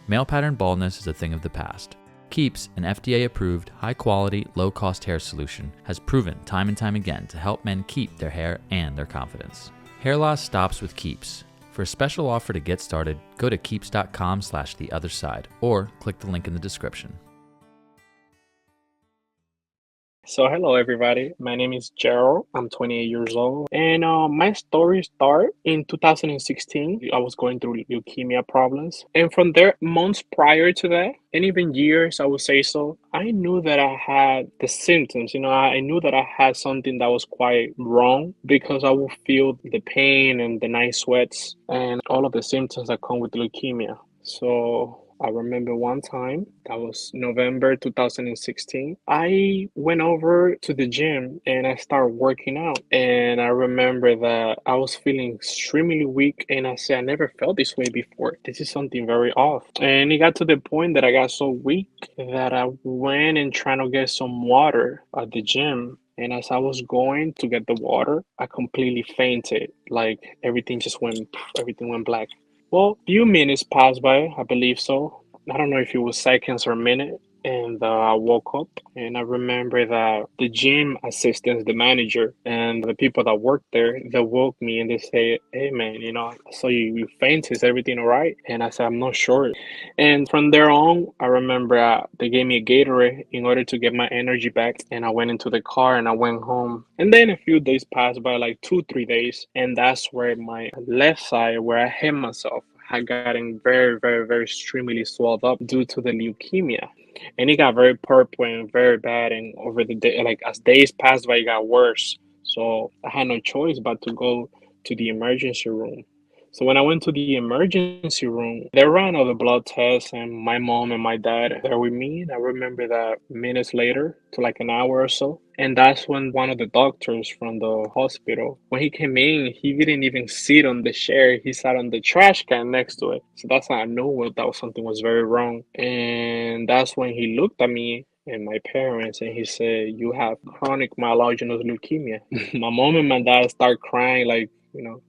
Male pattern baldness is a thing of the past. Keeps, an FDA-approved, high-quality, low-cost hair solution, has proven time and time again to help men keep their hair and their confidence. Hair loss stops with Keeps. For a special offer to get started, go to keeps.com/theotherside or click the link in the description. So hello everybody, my name is Gerald, I'm 28 years old, and my story started in 2016. I was going through leukemia problems, and from there, months prior to that, and even years, I would say so, I knew that I had the symptoms, I knew that I had something that was quite wrong because I would feel the pain and the night sweats and all of the symptoms that come with leukemia. So I remember one time, that was November 2016, I went over to the gym and I started working out. And I remember that I was feeling extremely weak and I said, I never felt this way before. This is something very off. And it got to the point that I got so weak that I went and trying to get some water at the gym. And as I was going to get the water, I completely fainted. Like everything went black. Well, few minutes passed by, I believe so. I don't know if it was seconds or a minute. And I woke up and I remember that the gym assistants, the manager, and the people that worked there, they woke me and they say, hey man, I saw you fainted. Is everything all right? And I said, I'm not sure. And from there on, I remember they gave me a Gatorade in order to get my energy back. And I went into the car and I went home. And then a few days passed by, like 2, 3 days. And that's where my left side, where I hit myself, had gotten very, very, very extremely swelled up due to the leukemia. And it got very purple and very bad. And over the day, like as days passed by, it got worse. So I had no choice but to go to the emergency room. So when I went to the emergency room, they ran all the blood tests, and my mom and my dad there with me. And I remember that minutes later, to like an hour or so. And that's when one of the doctors from the hospital, when he came in, he didn't even sit on the chair. He sat on the trash can next to it. So that's how I knew that was something was very wrong. And that's when he looked at me and my parents and he said, you have chronic myelogenous leukemia. My mom and my dad start crying like,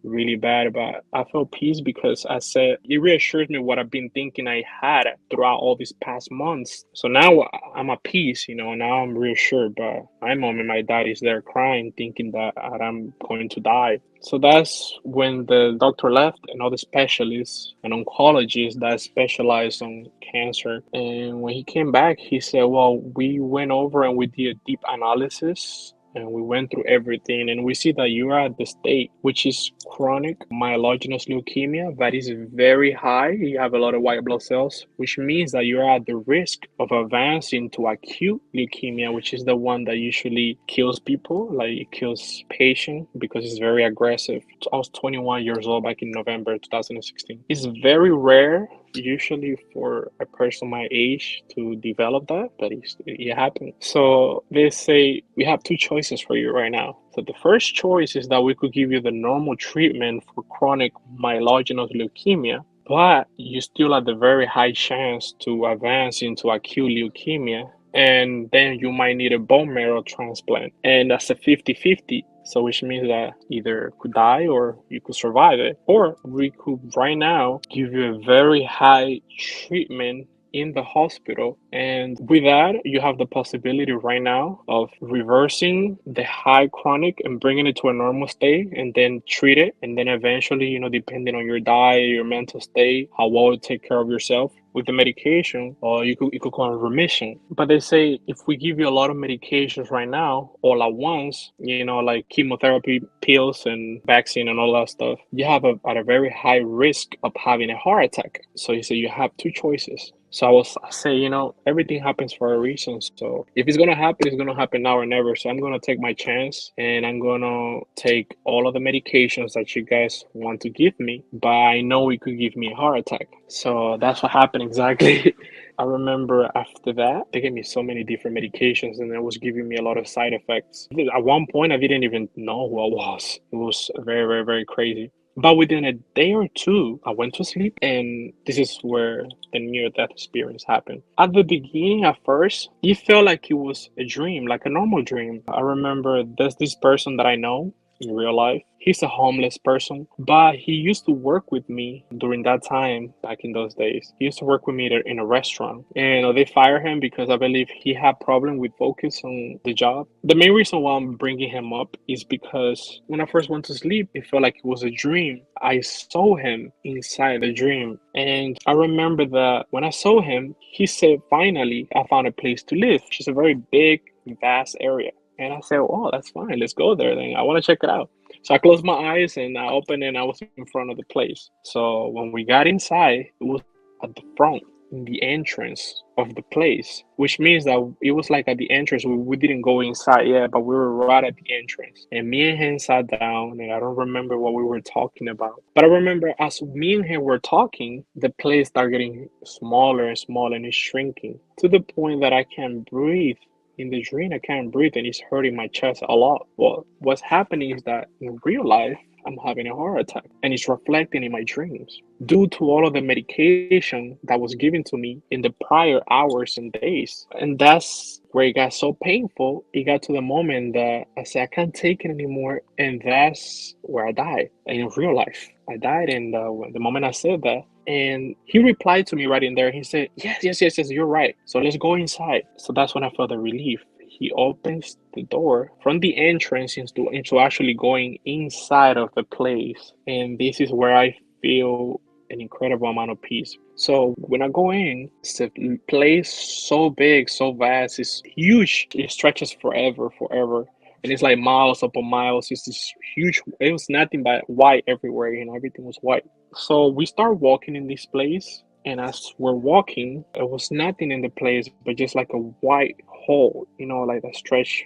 really bad. But I felt peace because I said it reassures me what I've been thinking I had throughout all these past months. So now I'm at peace, now I'm reassured. But my mom and my dad is there crying, thinking that I'm going to die. So that's when the doctor left and all the specialists and oncologists that specialize on cancer. And when he came back, he said, well, we went over and we did a deep analysis and we went through everything and we see that you are at the state which is chronic myelogenous leukemia that is very high. You have a lot of white blood cells, which means that you're at the risk of advancing to acute leukemia, which is the one that usually kills people, like it kills patients because it's very aggressive. I was 21 years old back in November 2016. It's very rare usually for a person my age to develop that, but it happened. So they say we have two choices for you right now. So the first choice is that we could give you the normal treatment for chronic myelogenous leukemia, but you still have the very high chance to advance into acute leukemia, and then you might need a bone marrow transplant, and that's a 50-50. So which means that either could die or you could survive it. Or we could right now give you a very high treatment in the hospital. And with that, you have the possibility right now of reversing the high chronic and bringing it to a normal state and then treat it. And then eventually, depending on your diet, your mental state, how well you take care of yourself with the medication, or you could go in remission. But they say if we give you a lot of medications right now all at once, like chemotherapy pills and vaccine and all that stuff, you have at a very high risk of having a heart attack. So you say you have two choices. So I say, everything happens for a reason. So if it's going to happen, it's going to happen now or never. So I'm going to take my chance and I'm going to take all of the medications that you guys want to give me. But I know it could give me a heart attack. So that's what happened exactly. I remember after that, they gave me so many different medications and it was giving me a lot of side effects. At one point, I didn't even know who I was. It was very, very, very crazy. But within a day or two, I went to sleep, and this is where the near-death experience happened. At the beginning, at first, it felt like it was a dream, like a normal dream. I remember there's this person that I know, in real life. He's a homeless person, but he used to work with me during that time back in those days. He used to work with me in a restaurant, and they fired him because I believe he had problem with focus on the job. The main reason why I'm bringing him up is because when I first went to sleep, it felt like it was a dream. I saw him inside the dream, and I remember that when I saw him, he said, "Finally, I found a place to live." Which is a very big, vast area. And I said, "Oh, that's fine. Let's go there then. I want to check it out." So I closed my eyes and I opened and I was in front of the place. So when we got inside, it was at the front, in the entrance of the place, which means that it was like at the entrance. We didn't go inside yet, but we were right at the entrance. And me and him sat down, and I don't remember what we were talking about. But I remember as me and him were talking, the place started getting smaller and smaller and it's shrinking to the point that I can't breathe. In the dream, I can't breathe and it's hurting my chest a lot. Well, what's happening is that in real life, I'm having a heart attack and it's reflecting in my dreams due to all of the medication that was given to me in the prior hours and days. And that's where it got so painful. It got to the moment that I said, I can't take it anymore. And that's where I died in real life. I died in the moment I said that. And he replied to me right in there. He said, "Yes, yes, yes, yes, you're right. So let's go inside." So that's when I felt the relief. He opens the door from the entrance into actually going inside of the place. And this is where I feel an incredible amount of peace. So when I go in, it's a place so big, so vast, it's huge. It stretches forever, forever. And it's like miles upon miles. It's this huge, it was nothing but white everywhere, everything was white. So we start walking in this place. And as we're walking, there was nothing in the place but just like a white hole, like that stretch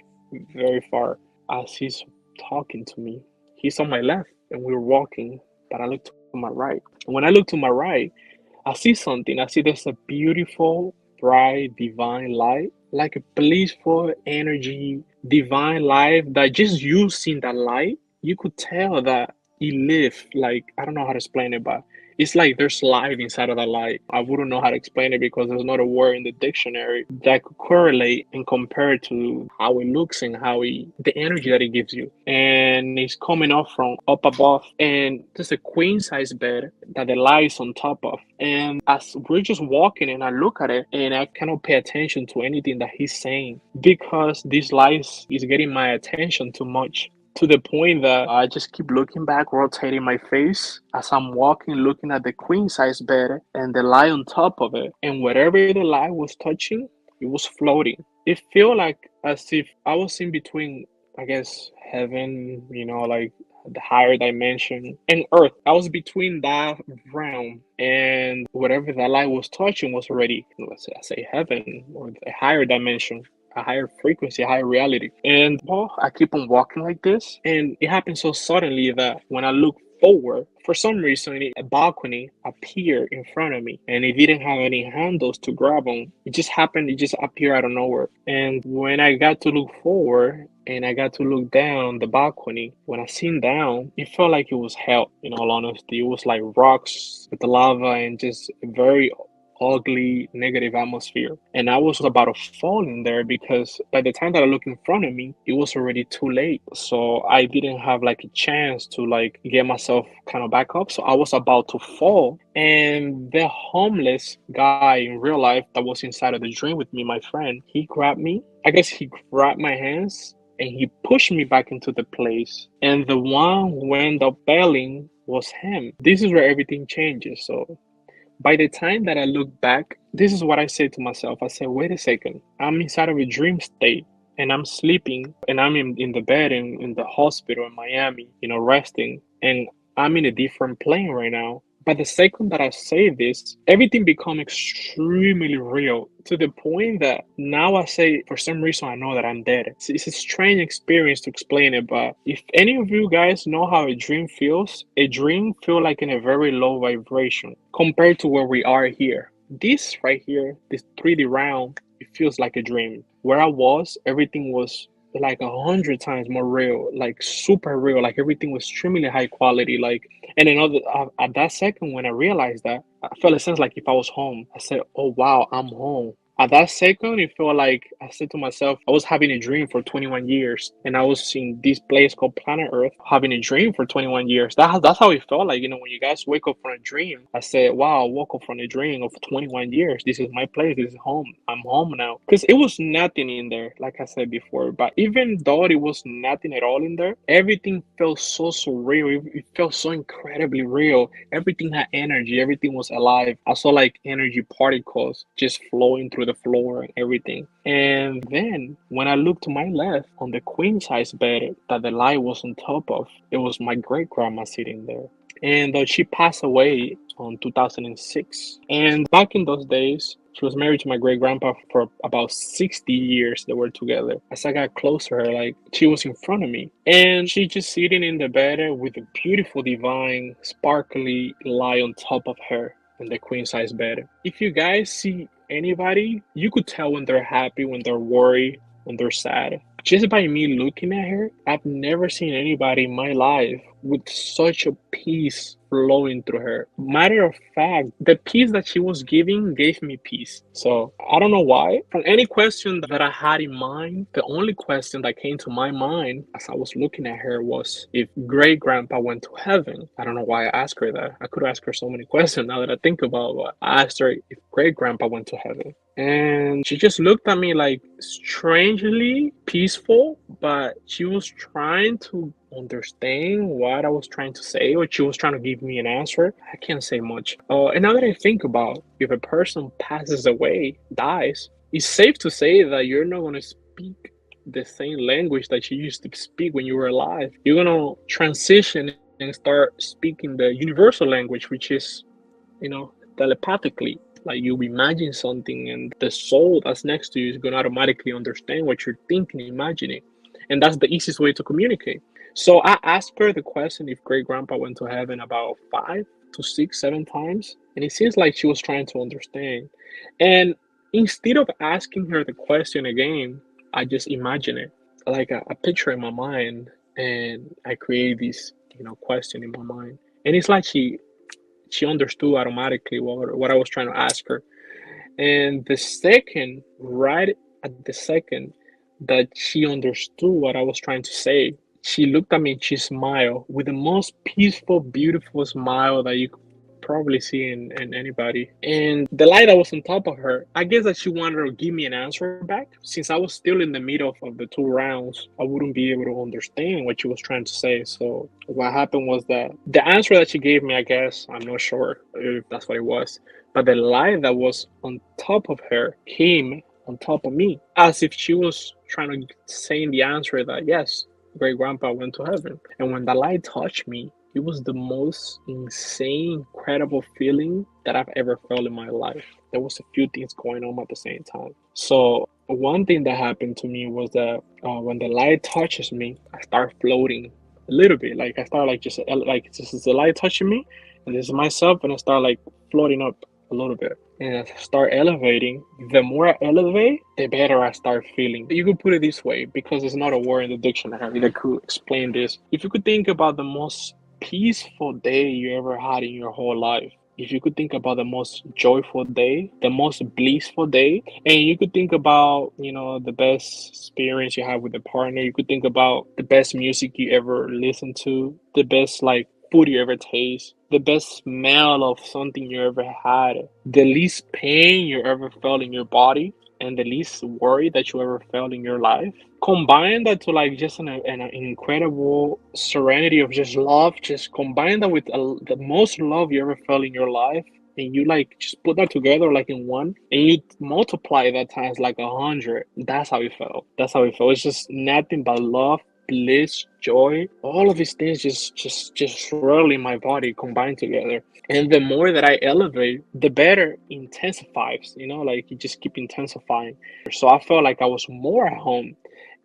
very far. As he's talking to me, he's on my left and we were walking, but I looked to my right. And when I look to my right, I see something. I see there's a beautiful, bright, divine light, like a blissful energy, divine life that just you seeing that light, you could tell that it lived. Like, I don't know how to explain it, but it's like there's life inside of that light. I wouldn't know how to explain it because there's not a word in the dictionary that could correlate and compare to how it looks and the energy that it gives you. And it's coming up from up above, and there's a queen size bed that the light is on top of. And as we're just walking and I look at it and I cannot pay attention to anything that he's saying because this light is getting my attention too much, to the point that I just keep looking back, rotating my face as I'm walking, looking at the queen size bed and the light on top of it. And whatever the light was touching, it was floating. It felt like as if I was in between, I guess, heaven, like the higher dimension, and earth. I was between that realm, and whatever that light was touching was already, let's say, I say heaven or a higher dimension, a higher frequency, a higher reality. And well, I keep on walking like this, and it happened so suddenly that when I look forward, for some reason, a balcony appeared in front of me, and it didn't have any handles to grab on. It just happened, it just appeared out of nowhere. And when I got to look forward, and I got to look down the balcony, when I seen down, it felt like it was hell, in all honesty. It was like rocks with the lava and just very ugly, negative atmosphere. And I was about to fall in there because by the time that I looked in front of me, it was already too late. So I didn't have like a chance to like get myself kind of back up. So I was about to fall. And the homeless guy in real life that was inside of the dream with me, my friend, he grabbed me. I guess he grabbed my hands and he pushed me back into the place. And the one who ended up failing was him. This is where everything changes. So by the time that I look back, this is what I say to myself. I say, wait a second, I'm inside of a dream state and I'm sleeping and I'm in the bed in the hospital in Miami, resting. And I'm in a different plane right now. But the second that I say this, everything becomes extremely real to the point that now I say, for some reason, I know that I'm dead. It's a strange experience to explain it, but if any of you guys know how a dream feels like in a very low vibration compared to where we are here. This right here, this 3D realm, it feels like a dream. Where I was, everything was like 100 times more real, like super real, like everything was extremely high quality. And at that second when I realized that, I felt a sense like if I was home. I said, oh wow, I'm home. At that second, it felt like I said to myself, I was having a dream for 21 years, and I was in this place called Planet Earth, having a dream for 21 years. That's how it felt like, when you guys wake up from a dream. I said, wow, I woke up from a dream of 21 years. This is my place. This is home. I'm home now. Because it was nothing in there, like I said before. But even though it was nothing at all in there, everything felt so surreal. It felt so incredibly real. Everything had energy. Everything was alive. I saw like energy particles just flowing through the floor and everything. And then when I looked to my left on the queen size bed that the light was on top of, it was my great grandma sitting there. And she passed away on 2006. And back in those days, she was married to my great grandpa for about 60 years. They were together. As I got close to her, like she was in front of me, and she just sitting in the bed with a beautiful, divine, sparkly light on top of her in the queen size bed. If you guys see anybody, you could tell when they're happy, when they're worried, when they're sad. Just by me looking at her, I've never seen anybody in my life with such a peace flowing through her. Matter of fact, the peace that she was giving gave me peace. So I don't know why. From any question that I had in mind, the only question that came to my mind as I was looking at her was if great grandpa went to heaven. I don't know why I asked her that. I could ask her so many questions now that I think about it. I asked her if great grandpa went to heaven. And she just looked at me like strangely peaceful, but she was trying to understand what I was trying to say, or she was trying to give me an answer. I can't say much. And now that I think about, if a person passes away, dies, it's safe to say that you're not going to speak the same language that you used to speak when you were alive. You're going to transition and start speaking the universal language, which is, telepathically. Like you imagine something, and the soul that's next to you is going to automatically understand what you're thinking, imagining. And that's the easiest way to communicate. So I asked her the question if great grandpa went to heaven about 5 to 6, 7 times. And it seems like she was trying to understand. And instead of asking her the question again, I just imagine it like a picture in my mind. And I create this, question in my mind. And it's like she understood automatically what I was trying to ask her. And right at the second that she understood what I was trying to say, she looked at me and she smiled with the most peaceful, beautiful smile that you could probably see in anybody. And the light that was on top of her, I guess that she wanted to give me an answer back. Since I was still in the middle of the two rounds, I wouldn't be able to understand what she was trying to say. So what happened was that the answer that she gave me, I guess, I'm not sure if that's what it was, but the light that was on top of her came on top of me, as if she was trying to say the answer that yes, great grandpa went to heaven. And when the light touched me, it was the most insane, incredible feeling that I've ever felt in my life. There was a few things going on at the same time. So one thing that happened to me was that when the light touches me, I start floating a little bit. Like I start like this is the light touching me, and this is myself, and I start like floating up a little bit. And I start elevating. The more I elevate, the better I start feeling. You could put it this way, because there's not a word in the dictionary that could explain this. If you could think about the most peaceful day you ever had in your whole life, if you could think about the most joyful day, the most blissful day, and you could think about, the best experience you have with a partner, you could think about the best music you ever listened to, the best like food you ever taste, the best smell of something you ever had, the least pain you ever felt in your body, and the least worry that you ever felt in your life. Combine that to like just an incredible serenity of just love. Just combine that with the most love you ever felt in your life, and you like just put that together like in one, and you multiply that times like 100. That's how it felt. That's how it felt. It's just nothing but love, bliss, joy, all of these things just swirl in my body combined together. And the more that I elevate, the better it intensifies, like you just keep intensifying. So I felt like I was more at home,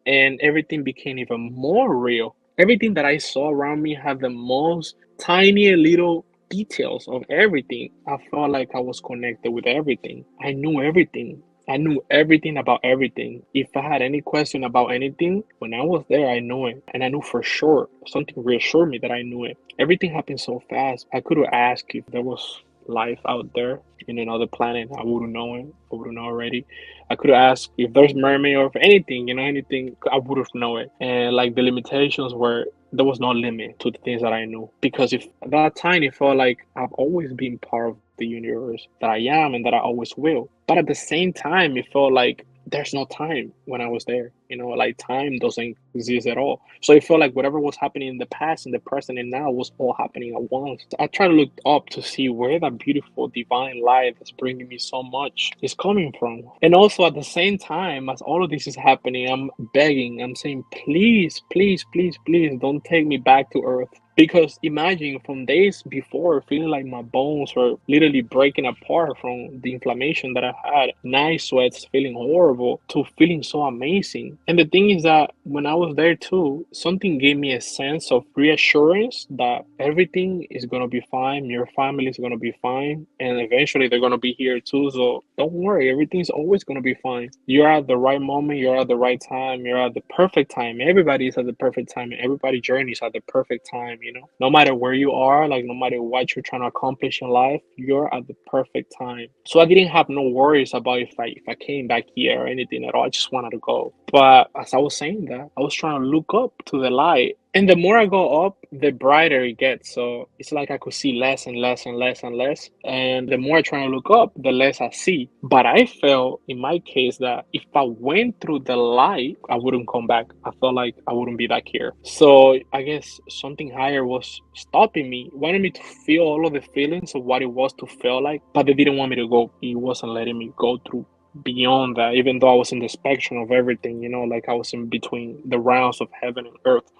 and everything became even more real. Everything that I saw around me had the most tiny little details of everything. I felt like I was connected with everything. I knew everything. I knew everything about everything. If I had any question about anything, when I was there, I knew it. And I knew for sure. Something reassured me that I knew it. Everything happened so fast. I could have asked if there was life out there in another planet, I wouldn't know it. I wouldn't know already. I could ask if there's mermaid or if anything, anything, I would have known it. And like the limitations were there was no limit to the things that I knew. Because if at that time it felt like I've always been part of the universe, that I am and that I always will. But at the same time, it felt like there's no time when I was there. Like time doesn't exist at all. So it felt like whatever was happening in the past, in the present, and now was all happening at once. I try to look up to see where that beautiful divine light that's bringing me so much is coming from. And also at the same time, as all of this is happening, I'm begging, I'm saying, please, please, please, please don't take me back to Earth. Because imagine from days before feeling like my bones were literally breaking apart from the inflammation that I had, night sweats, feeling horrible, to feeling so amazing. And the thing is that when I was there too, something gave me a sense of reassurance that everything is going to be fine, your family is going to be fine, and eventually they're going to be here too. So don't worry, everything's always going to be fine. You're at the right moment, you're at the right time, you're at the perfect time. Everybody is at the perfect time, and everybody journeys at the perfect time. No matter where you are, like no matter what you're trying to accomplish in life, you're at the perfect time. So I didn't have no worries about if I came back here or anything at all. I just wanted to go. But as I was saying that, I was trying to look up to the light. And the more I go up, the brighter it gets. So it's like I could see less and less and less and less. And the more I try to look up, the less I see. But I felt in my case that if I went through the light, I wouldn't come back. I felt like I wouldn't be back here. So I guess something higher was stopping me, wanted me to feel all of the feelings of what it was to feel like, but they didn't want me to go. It wasn't letting me go through beyond that, even though I was in the spectrum of everything, like I was in between the realms of heaven and earth.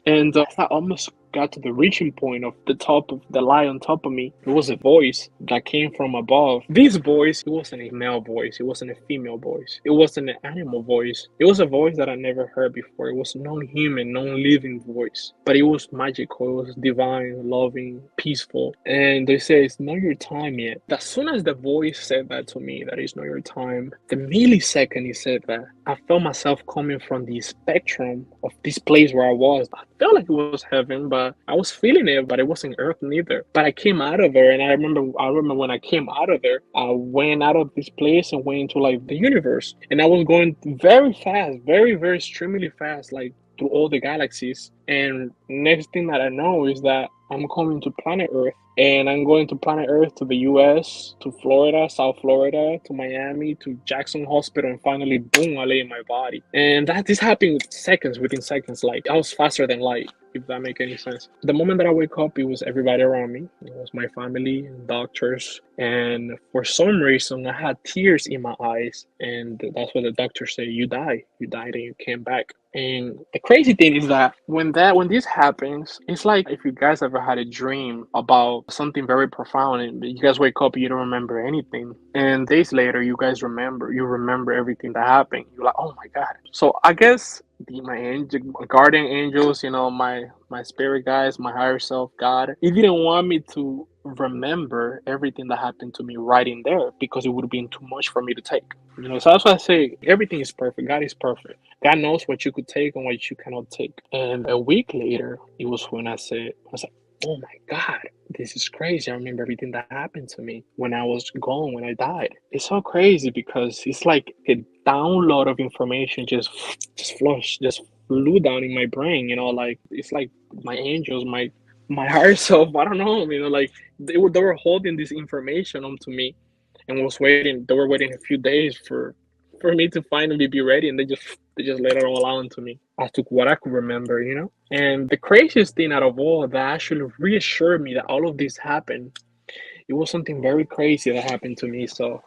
And I almost got to the reaching point of the top of the lie on top of me. It was a voice that came from above. This voice, it wasn't a male voice. It wasn't a female voice. It wasn't an animal voice. It was a voice that I never heard before. It was non-human, non-living voice. But it was magical. It was divine, loving, peaceful. And they say, it's not your time yet. As soon as the voice said that to me, that it's not your time, the millisecond he said that, I felt myself coming from the spectrum of this place where I was. I felt like it was heaven, but I was feeling it, but it wasn't earth neither. But I came out of there, and I remember when I came out of there, I went out of this place and went into like the universe. And I was going very fast, very, very extremely fast, like through all the galaxies. And next thing that I know is that I'm coming to planet Earth. And I'm going to planet Earth, to the US, to Florida, South Florida, to Miami, to Jackson Hospital, and finally, boom, I lay in my body. And this happened within seconds. Like, I was faster than light, if that makes any sense. The moment that I wake up, it was everybody around me. It was my family, doctors, and for some reason, I had tears in my eyes. And that's what the doctor said, you died and you came back. And the crazy thing is that when this happens, it's like if you guys ever had a dream about something very profound and you guys wake up, you don't remember anything. And days later, you remember everything that happened. You're like, oh my God. So I guess my guardian angels, my spirit guides, my higher self, God, he didn't want me to remember everything that happened to me right in there because it would have been too much for me to take. So that's why I say everything is perfect. God is perfect. God knows what you could take and what you cannot take. And a week later, it was when I was like, oh my God, this is crazy. I remember everything that happened to me when I was gone, when I died. It's so crazy because it's like a download of information just flew down in my brain, like it's like my angels, my higher self, I don't know, like they were holding this information onto me and they were waiting a few days for me to finally be ready, and they just let it all out to me. I took what I could remember, And the craziest thing out of all that actually reassured me that all of this happened, it was something very crazy that happened to me. So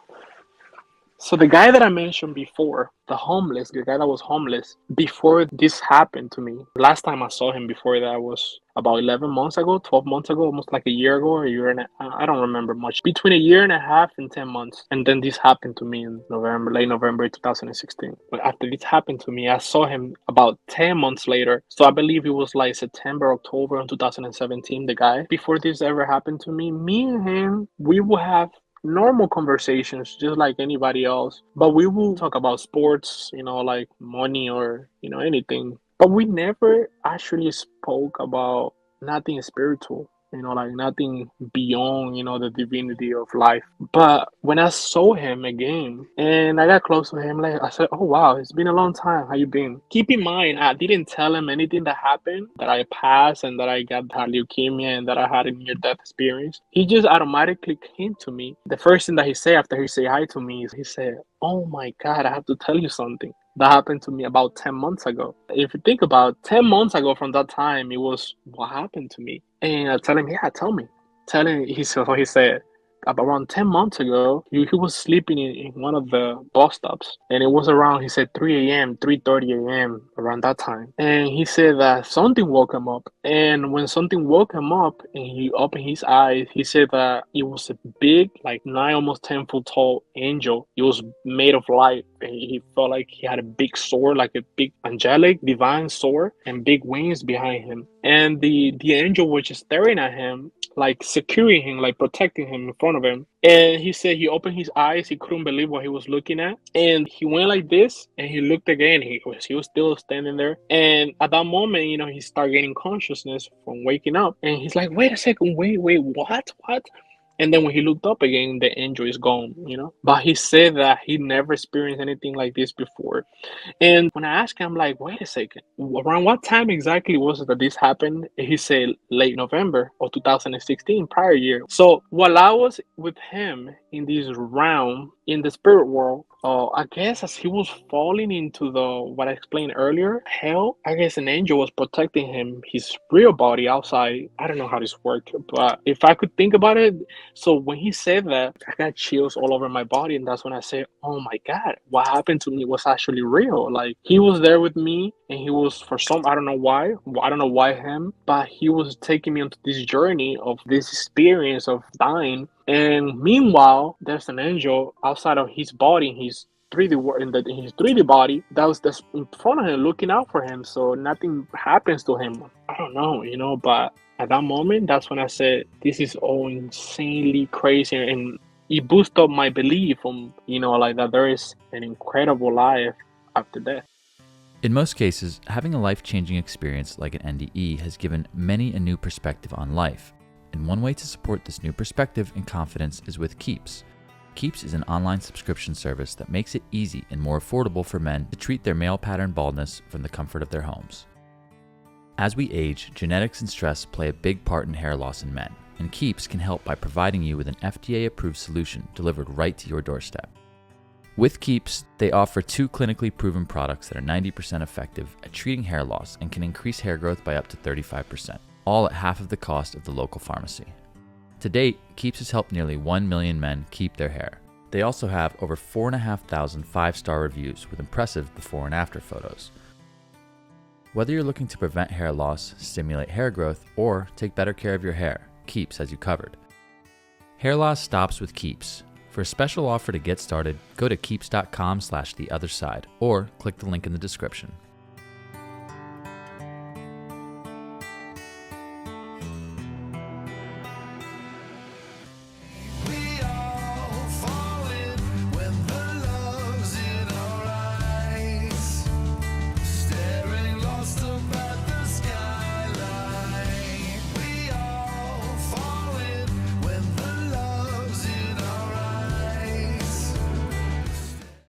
the guy that I mentioned before, the guy that was homeless, before this happened to me, last time I saw him before that was about 11 months ago, 12 months ago, almost like a year ago, or a year and I don't remember much, between a year and a half and 10 months. And then this happened to me in late November 2016. But after this happened to me, I saw him about 10 months later. So I believe it was like September, October in 2017, the guy. Before this ever happened to me and him, we will have normal conversations just like anybody else, but we will talk about sports, like money or anything, but we never actually spoke about nothing spiritual. like nothing beyond, the divinity of life. But when I saw him again and I got close to him, like I said, oh wow, it's been a long time. How you been? Keep in mind, I didn't tell him anything that happened, that I passed and that I had leukemia and that I had a near death experience. He just automatically came to me. The first thing that he said after he said hi to me is he said, oh my God, I have to tell you something. That happened to me about 10 months ago. If you think about 10 months ago from that time, it was what happened to me. And I tell him, yeah, tell me. Tell him, he said, about around 10 months ago, he was sleeping in one of the bus stops. And it was around, he said, 3 a.m., 3:30 a.m., around that time. And he said that something woke him up. And when something woke him up and he opened his eyes, he said that it was a big, like 9, almost 10-foot tall angel. It was made of light. And he felt like he had a big sword, like a big angelic, divine sword, and big wings behind him. And the angel was just staring at him, like securing him, like protecting him in front of him. And he said he opened his eyes, he couldn't believe what he was looking at. And he went like this and he looked again. He was still standing there. And at that moment, he started gaining consciousness from waking up. And he's like, wait a second, wait, what? And then when he looked up again, the angel is gone. But he said that he never experienced anything like this before. And when I asked him, I'm like, wait a second, around what time exactly was it that this happened? He said late November of 2016, prior year. So while I was with him in this realm, in the spirit world, I guess as he was falling into what I explained earlier, hell, I guess an angel was protecting him, his real body outside. I don't know how this worked, but if I could think about it, so when he said that, I got chills all over my body, and that's when I said, oh my God, what happened to me was actually real. Like, he was there with me, and he was, I don't know why him, but he was taking me on this journey of this experience of dying. And meanwhile, there's an angel outside of his body, in his 3D body, that's in front of him, looking out for him, so nothing happens to him. I don't know, but at that moment, that's when I said, this is all insanely crazy, and it boosted up my belief on, like that there is an incredible life after death. In most cases, having a life-changing experience like an NDE has given many a new perspective on life. And one way to support this new perspective and confidence is with Keeps. Keeps is an online subscription service that makes it easy and more affordable for men to treat their male pattern baldness from the comfort of their homes. As we age, genetics and stress play a big part in hair loss in men, and Keeps can help by providing you with an FDA-approved solution delivered right to your doorstep. With Keeps, they offer 2 clinically proven products that are 90% effective at treating hair loss and can increase hair growth by up to 35%, all at half of the cost of the local pharmacy. To date, Keeps has helped nearly 1 million men keep their hair. They also have over 4,500 5-star reviews with impressive before and after photos. Whether you're looking to prevent hair loss, stimulate hair growth, or take better care of your hair, Keeps has you covered. Hair loss stops with Keeps. For a special offer to get started, go to keeps.com/theotherside or click the link in the description.